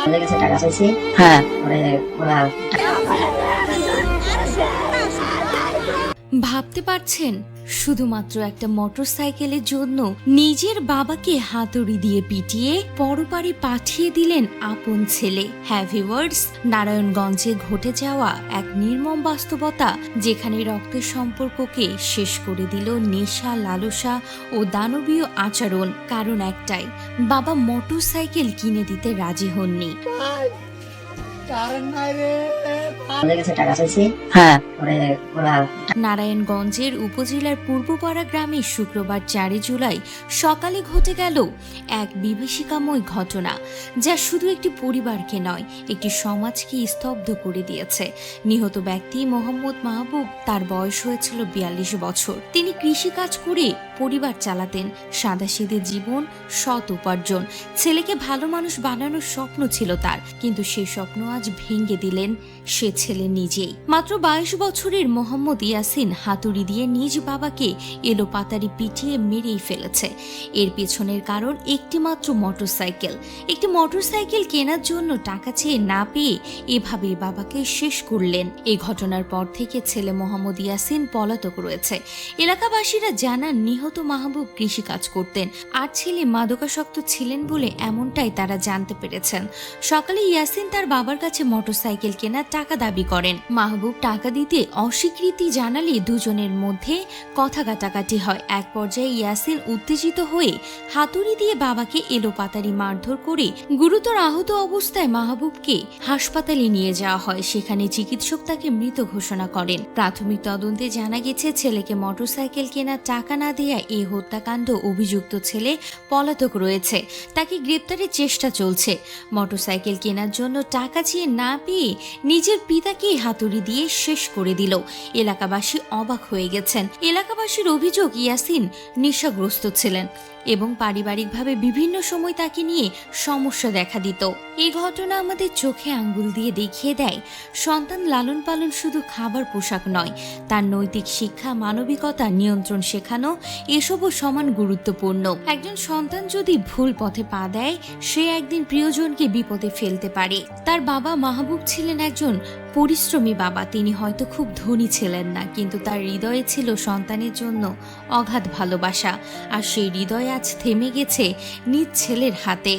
ওদের কাছে টাকা চাইছি। হ্যাঁ, পরে ওরা ভাবতে পারছেন, শুধুমাত্র একটা মোটরসাইকেলের জন্য নিজের বাবাকে হাতুড়ি দিয়ে পিটিয়ে পরপারে পাঠিয়ে দিলেন আপন ছেলে। হ্যাভি ওয়ার্ডস, নারায়ণগঞ্জে ঘটে যাওয়া এক নির্মম বাস্তবতা, যেখানে রক্তের সম্পর্ককে শেষ করে দিল নেশা, লালসা ও দানবীয় আচরণ। কারণ একটাই, বাবা মোটরসাইকেল কিনে দিতে রাজি হননি। ওদের কাছে টাকা চাইছি। হ্যাঁ, পরে ওরা নারায়ণগঞ্জের উপজেলার পূর্বপাড়া গ্রামে শুক্রবার 4 জুলাই সকালে ঘটে গেল এক বিভীষিকাময় ঘটনা, যা শুধু একটি পরিবারকে নয়, একটি সমাজকে স্তব্ধ করে দিয়েছে। নিহত ব্যক্তি মোহাম্মদ মাহবুব, তার বয়স হয়েছিল 42 বছর। তিনি কৃষিকাজ করে পরিবার চালাতেন। সাদাসিধে জীবন, সৎ উপার্জন। ছেলেকে ভালো মানুষ বানানোর স্বপ্ন ছিল তার, কিন্তু সেই স্বপ্ন আজ ভেঙে দিলেন সে ছেলে নিজেই। মাত্র 22 বছরের মোহাম্মদ ইয়াসিন হাতুড়ি দিয়ে নিজ বাবাকে এলোপাতাড়ি পিটিয়ে মেরেই ফেলেছে। এর পেছনের কারণ একটি মাত্র মোটরসাইকেল। একটি মোটরসাইকেল কেনার জন্য টাকা চেয়ে না পেয়ে এভাবেই বাবাকে শেষ করলেন। এই ঘটনার পর থেকে ছেলে মোহাম্মদ ইয়াসিন পলাতক রয়েছে। এলাকাবাসীরা জানান, নিহত মাহবুব কৃষিকাজ করতেন আর ছেলে মাদকাসক্ত ছিলেন বলে এমনটাই তারা জানতে পেরেছেন। সকালে ইয়াসিন তার বাবার কাছে মোটরসাইকেল কেনার টাকা দাবি করেন। মাহবুব টাকা দিতে অস্বীকৃতি জানালে দুজনের মধ্যে কথা কাটাকাটি হয়। এক পর্যায়ে ইয়াসিন উত্তেজিত হয়ে হাতুড়ি দিয়ে বাবাকে এলোপাতাড়ি মারধর করে গুরুতর আহত অবস্থায় মাহবুবকে হাসপাতালে নিয়ে যাওয়া হয়। সেখানে চিকিৎসক তাকে মৃত ঘোষণা করেন। প্রাথমিক তদন্তে জানা গেছে, ছেলেকে মোটরসাইকেল কেনার টাকা না দেয়া এই হত্যাকাণ্ড অভিযুক্ত ছেলে পলাতক রয়েছে। তাকে গ্রেপ্তারের চেষ্টা চলছে। মোটরসাইকেল কেনার জন্য টাকা চেয়ে না পেয়ে নিজের পিতাকে হাতুড়ি দিয়ে শেষ করে দিল। এলাকাবাসী অবাক হয়ে গেছেন। এলাকাবাসীর অভিযোগ, ইয়াসিন নেশাগ্রস্ত ছিলেন এবং পারিবারিকভাবে বিভিন্ন সময় তাকে নিয়ে সমস্যা দেখা দিত। এই ঘটনা আমাদের চোখে আঙ্গুল দিয়ে দেখিয়ে দেয়, সন্তান লালন পালন শুধু খাবার পোশাক নয়, তার নৈতিক শিক্ষা, মানবিকতা, নিয়ন্ত্রণ শেখানো, এসবও সমান গুরুত্বপূর্ণ। একজন সন্তান যদি ভুল পথে পা দেয়, সে একদিন প্রিয়জনকে বিপদে ফেলতে পারে। তার বাবা মাহবুব ছিলেন একজন পরিশ্রমী বাবা। তিনি হয়তো খুব ধনী ছিলেন না, কিন্তু তার হৃদয়ে ছিল সন্তানের জন্য অগাধ ভালোবাসা। আর সেই হৃদয় আজ থেমে গেছে নিজ ছেলের হাতে।